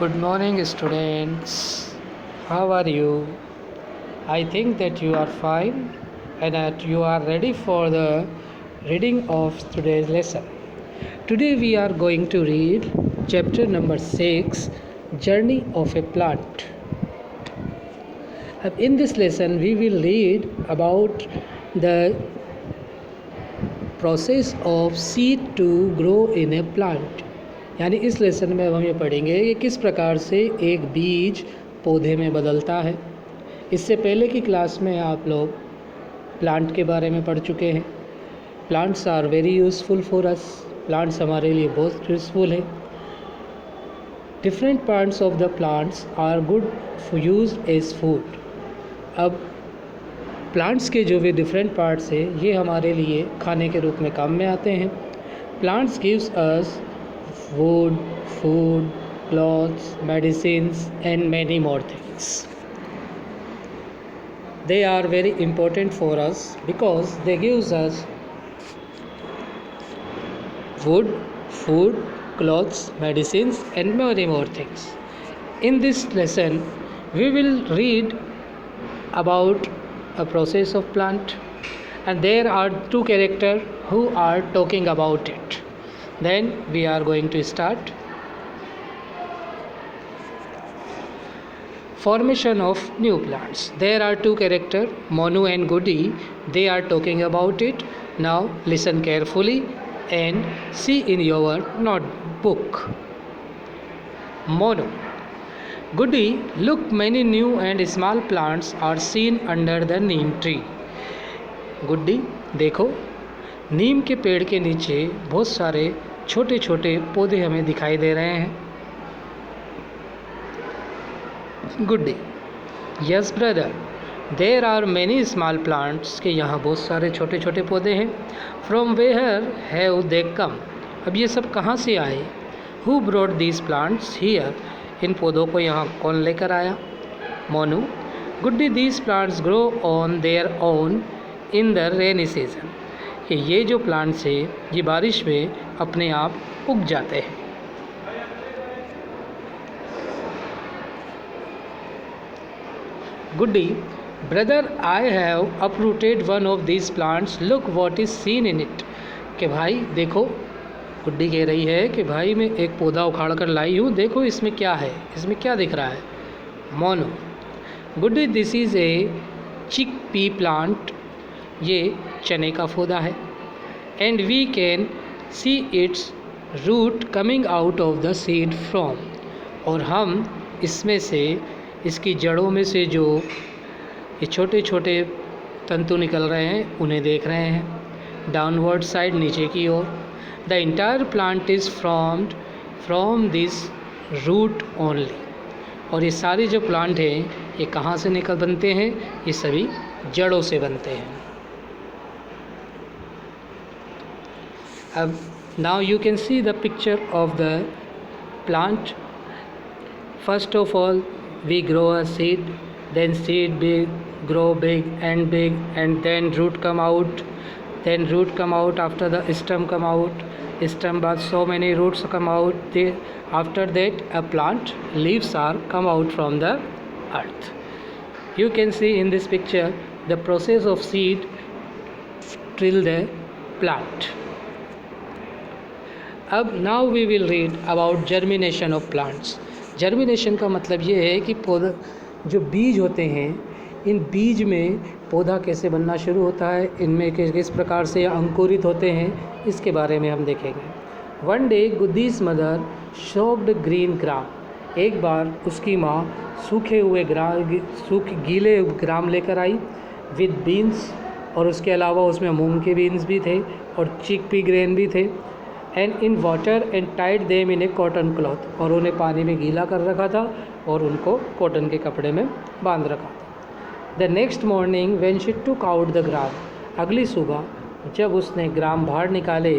Good morning, students. How are you? I think that you are fine and that you are ready for the reading of today's lesson. Today we are going to read chapter number 6, Journey of a Plant. In this lesson, we will read about the process of seed to grow in a plant. यानी इस lesson में हम ये पढ़ेंगे कि किस प्रकार से एक बीज पौधे में बदलता है। इससे पहले की क्लास में आप लोग प्लांट के बारे में पढ़ चुके हैं। Plants are very useful for us. Plants हमारे लिए बहुत यूज़फुल है। Different parts of the plants are good for use as food. अब प्लांट्स के जो भी डिफरेंट पार्ट्स हैं ये हमारे लिए खाने के रूप में काम में आते हैं। Plants gives us wood, food, clothes, medicines and many more things. They are very important for us because they gives us wood, food, clothes, medicines and many more things. In this lesson we will read about a process of plant and there are two characters who are talking about it. Then we are going to start. Formation of new plants. There are two characters, Monu and Goody. They are talking about it. Now listen carefully and see in your notebook. Monu. Goody, look, many new and small plants are seen under the neem tree. Goody, देखो नीम के पेड़ के नीचे बहुत सारे छोटे छोटे पौधे हमें दिखाई दे रहे हैं। Good day. Yes brother, there are many small plants, के यहाँ बहुत सारे छोटे छोटे पौधे हैं। From where have they come, अब ये सब कहाँ से आए। Who brought these plants here, इन पौधों को यहाँ कौन लेकर आया। Monu, good day, these plants grow on their own in the rainy season, कि ये जो प्लांट्स है ये बारिश में अपने आप उग जाते हैं। Guddi, brother, I have uprooted one of this plants, look what is seen in it, कि भाई देखो, गुड्डी कह रही है कि भाई मैं एक पौधा उखाड़ कर लाई हूँ, देखो इसमें क्या है, इसमें क्या दिख रहा है। Mono, Guddi, this is a chick pea plant, ये चने का पौधा है। And we can see its root coming out of the seed from, और हम इसमें से, इसकी जड़ों में से जो ये छोटे छोटे तंतु निकल रहे हैं उन्हें देख रहे हैं डाउनवर्ड साइड, नीचे की ओर। The entire plant is formed from this root only, और ये सारे जो प्लांट हैं ये कहाँ से निकल बनते हैं, ये सभी जड़ों से बनते हैं। अब now you can see the picture of the plant. First of all we grow a seed, then seed grow big and then root come out, then root come out, after the stem come out, stem बाद so many roots come out, after that a plant leaves are come out from the earth. You can see in this picture the process of seed till the plant. अब now we will read about germination of plants. Germination का मतलब ये है कि पौधा, जो बीज होते हैं, इन बीज में पौधा कैसे बनना शुरू होता है, इनमें किस प्रकार से अंकुरित होते हैं, इसके बारे में हम देखेंगे। One day Guddi's mother shopped green gram, एक बार उसकी माँ सूखे हुए गीले ग्राम लेकर आई, विद बीन्स, और उसके अलावा उसमें मूंग के बीन्स भी थे और चिक पी ग्रेन भी थे। And in water and tied them in a cotton cloth, और उन्हें पानी में गीला कर रखा था और उनको कॉटन के कपड़े में बांध रखा था। The next morning when she took out the gram, अगली सुबह जब उसने ग्राम बाहर निकाले,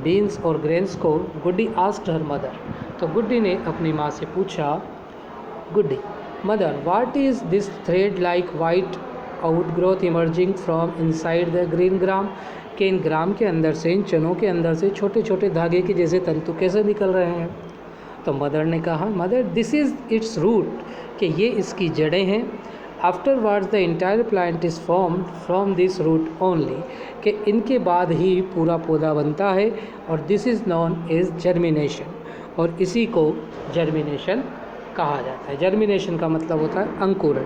बीन्स और ग्रेन्स को, गुड्डी आस्क्ड हर मदर, तो गुड्डी ने अपनी माँ से पूछा, Guddi, mother, what is this thread like white outgrowth emerging from inside the green gram, कि इन ग्राम के अंदर से, इन चनों के अंदर से छोटे छोटे धागे के जैसे तंतु कैसे निकल रहे हैं। तो मदर ने कहा, mother this is its root, कि ये इसकी जड़ें हैं। Afterwards the entire plant is formed from this root only, कि इनके बाद ही पूरा पौधा बनता है, और this is known as germination, और इसी को जर्मिनेशन कहा जाता है। जर्मिनेशन का मतलब होता है अंकुरण।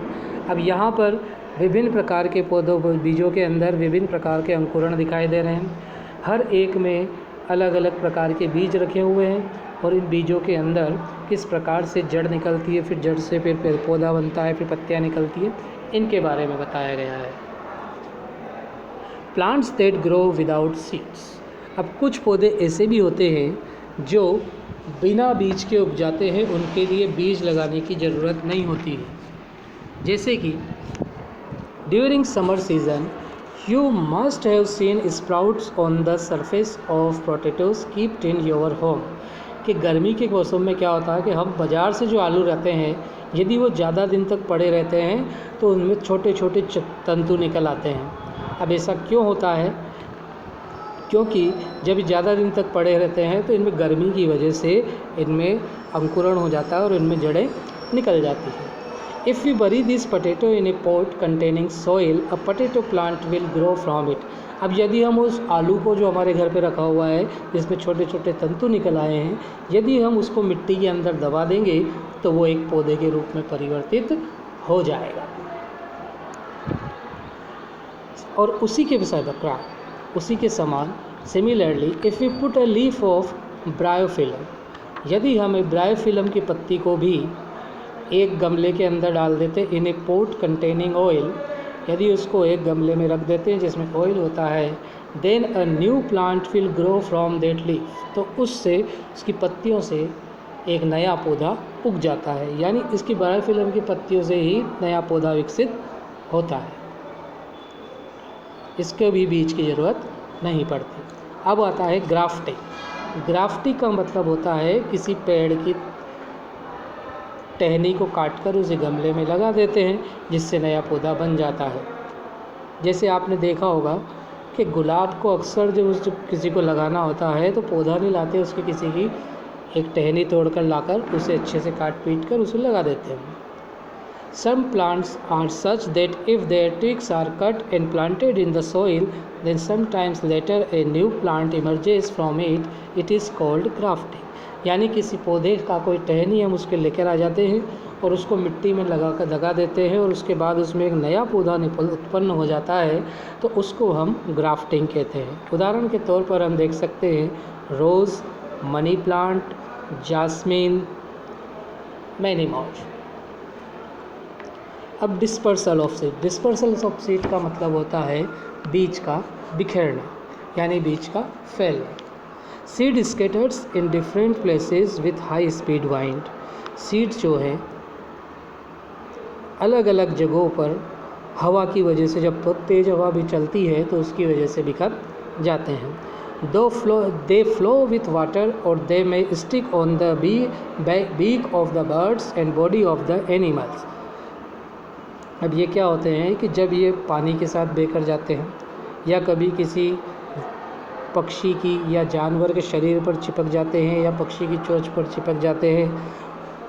अब यहाँ पर विभिन्न प्रकार के पौधों बीजों के अंदर विभिन्न प्रकार के अंकुरण दिखाई दे रहे हैं। हर एक में अलग अलग प्रकार के बीज रखे हुए हैं, और इन बीजों के अंदर किस प्रकार से जड़ निकलती है, फिर जड़ से फिर पेड़ पौधा बनता है, फिर पत्तियाँ निकलती हैं, इनके बारे में बताया गया है। Plants that grow without seeds. अब कुछ पौधे ऐसे भी होते हैं जो बिना बीज के उग जाते हैं, उनके लिए बीज लगाने की ज़रूरत नहीं होती है। जैसे कि during summer season you must have seen sprouts on the surface of potatoes keeped in your home, कि गर्मी के मौसम में क्या होता है कि हम बाज़ार से जो आलू रहते हैं, यदि वो ज़्यादा दिन तक पड़े रहते हैं तो उनमें छोटे छोटे तंतु निकल आते हैं। अब ऐसा क्यों होता है? क्योंकि जब ज़्यादा दिन तक पड़े रहते हैं तो इनमें गर्मी की वजह से इनमें अंकुरण हो जाता है और इनमें जड़ें निकल जाती हैं। इफ़ वी बरी this potato in a pot containing soil, a potato plant will grow from it. अब यदि हम उस आलू को जो हमारे घर पे रखा हुआ है, जिसमें छोटे छोटे तंतु निकल आए हैं, यदि हम उसको मिट्टी के अंदर दबा देंगे तो वो एक पौधे के रूप में परिवर्तित हो जाएगा। और उसी के उसी के समान similarly if we put a leaf of Bryophyllum, यदि हम ब्रायोफिलम की पत्ती को भी एक गमले के अंदर डाल देते, इन ए पोट कंटेनिंग ऑयल, यदि उसको एक गमले में रख देते हैं जिसमें ऑयल होता है, then a new plant will grow from that leaf, तो उससे उसकी पत्तियों से एक नया पौधा उग जाता है। यानी इसकी ब्रायोफिलम की पत्तियों से ही नया पौधा विकसित होता है, इसके भी बीज की ज़रूरत नहीं पड़ती। अब आता है ग्राफ्टिंग। ग्राफ्टिंग का मतलब होता है किसी पेड़ की टहनी को काटकर उसे गमले में लगा देते हैं, जिससे नया पौधा बन जाता है। जैसे आपने देखा होगा कि गुलाब को अक्सर जब किसी को लगाना होता है तो पौधा नहीं लाते, उसके किसी की एक टहनी तोड़कर लाकर उसे अच्छे से काट पीट कर उसे लगा देते हैं। Some plants are such that if their twigs are cut and planted in the soil, then sometimes later a new plant emerges from it. It is called grafting. यानी किसी पौधे का कोई टहनी हम उसके लेकर आ जाते हैं और उसको मिट्टी में लगा देते हैं, और उसके बाद उसमें एक नया पौधा उत्पन्न हो जाता है, तो उसको हम ग्राफ्टिंग कहते हैं। उदाहरण के तौर पर हम देख सकते हैं rose, money plant, jasmine, many moss. अब dispersal of seed. Dispersal of seed का मतलब होता है बीज का बिखेरना, यानी बीज का फैलना। Seed scatters in different places with high speed wind. Seed जो है अलग अलग जगहों पर हवा की वजह से, जब तेज़ हवा भी चलती है तो उसकी वजह से बिखर जाते हैं। दे फ्लो विथ वाटर और they may stick on the beak of the birds and body of the animals. अब ये क्या होते हैं कि जब ये पानी के साथ बहकर जाते हैं या कभी किसी पक्षी की या जानवर के शरीर पर चिपक जाते हैं या पक्षी की चोंच पर चिपक जाते हैं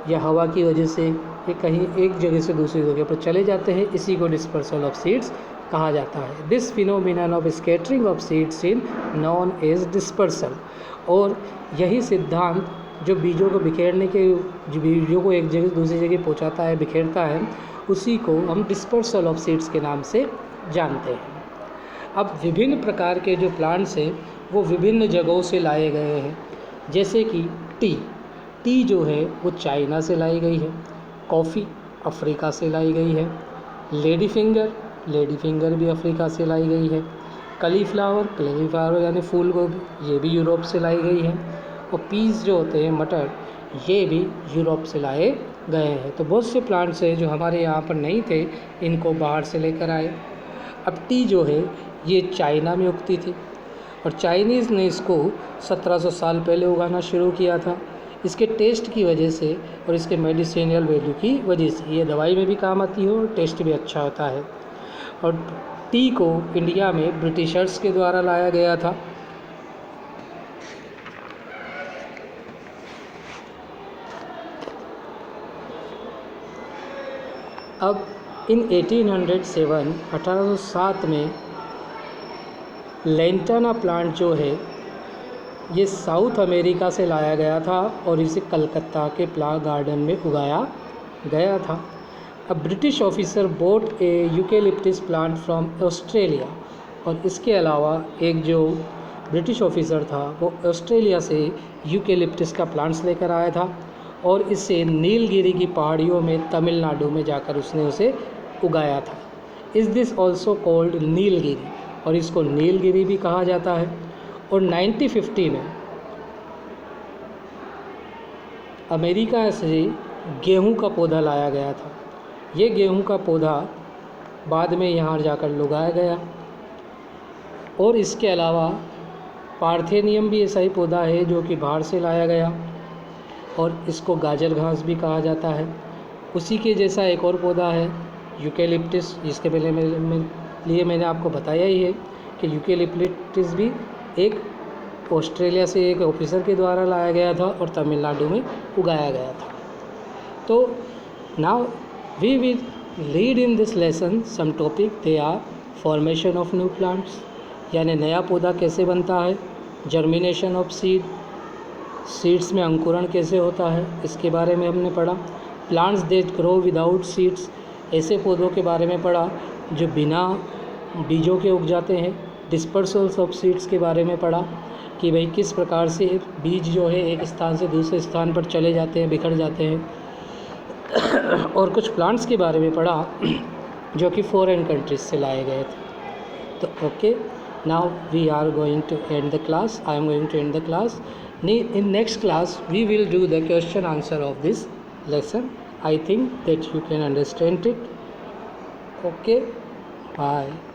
या हवा की वजह से ये कहीं एक जगह से दूसरी जगह पर चले जाते हैं, इसी को डिस्पर्सल ऑफ सीड्स कहा जाता है। This phenomenon of scattering of seeds in known as dispersal. और यही सिद्धांत जो बीजों को बिखेरने के, जो बीजों को एक जगह दूसरी जगह पहुंचाता है, बिखेरता है, उसी को हम डिस्पर्सल ऑफ सीड्स के नाम से जानते हैं। अब विभिन्न प्रकार के जो प्लांट्स हैं वो विभिन्न जगहों से लाए गए हैं। जैसे कि टी जो है वो चाइना से लाई गई है, कॉफ़ी अफ्रीका से लाई गई है, लेडी फिंगर भी अफ्रीका से लाई गई है, कलीफ्लावर यानी फूल गोभी, ये भी यूरोप से लाई गई है, और पीस जो होते हैं मटर, ये भी यूरोप से लाए गए हैं। तो बहुत से प्लांट्स हैं जो हमारे यहाँ पर नहीं थे, इनको बाहर से लेकर आए। अब टी जो है ये चाइना में उगती थी और चाइनीज़ ने इसको 1700 साल पहले उगाना शुरू किया था। इसके टेस्ट की वजह से और इसके मेडिसिनल वैल्यू की वजह से ये दवाई में भी काम आती है और टेस्ट भी अच्छा होता है। और टी को इंडिया में ब्रिटिशर्स के द्वारा लाया गया था। अब इन 1807 में लैंटाना प्लांट जो है ये साउथ अमेरिका से लाया गया था और इसे कलकत्ता के फ्लावर गार्डन में उगाया गया था। A British officer boat A eucalyptus plant from Australia, और इसके अलावा एक जो ब्रिटिश ऑफिसर था वो ऑस्ट्रेलिया से यूकेलिप्टिस का प्लांट्स लेकर आया था और इसे नीलगिरी की पहाड़ियों में तमिलनाडु में जाकर उसने उसे उगाया था। Is this also called Nilgiri, और इसको नीलगिरी भी कहा जाता है। और 1950 में अमेरिका से गेहूं का पौधा लाया गया था। ये गेहूं का पौधा बाद में यहाँ जाकर लगाया गया। और इसके अलावा पार्थेनियम भी ऐसा ही पौधा है जो कि बाहर से लाया गया और इसको गाजर घास भी कहा जाता है। उसी के जैसा एक और पौधा है यूकेलिप्टिस, जिसके पहले मैंने आपको बताया ही है कि यूकेलिप्टिस भी एक ऑस्ट्रेलिया से एक ऑफिसर के द्वारा लाया गया था और तमिलनाडु में उगाया गया था। तो now we will read in this lesson some topic, they are formation of new plants, यानी नया पौधा कैसे बनता है, जर्मिनेशन ऑफ सीड्स में अंकुरण कैसे होता है, इसके बारे में हमने पढ़ा। Plants that grow without seeds, ऐसे पौधों के बारे में पढ़ा जो बिना बीजों के उग जाते हैं। डिस्पर्सल्स ऑफ सीड्स के बारे में पढ़ा कि भाई किस प्रकार से बीज जो है एक स्थान से दूसरे स्थान पर चले जाते हैं, बिखर जाते हैं। और कुछ प्लांट्स के बारे में पढ़ा जो कि फॉरेन कंट्रीज से लाए गए थे। तो okay, now we are going to end the class, I am going to end the class. In next class we will do the question answer of this lesson. I think that you can understand it. Okay, bye.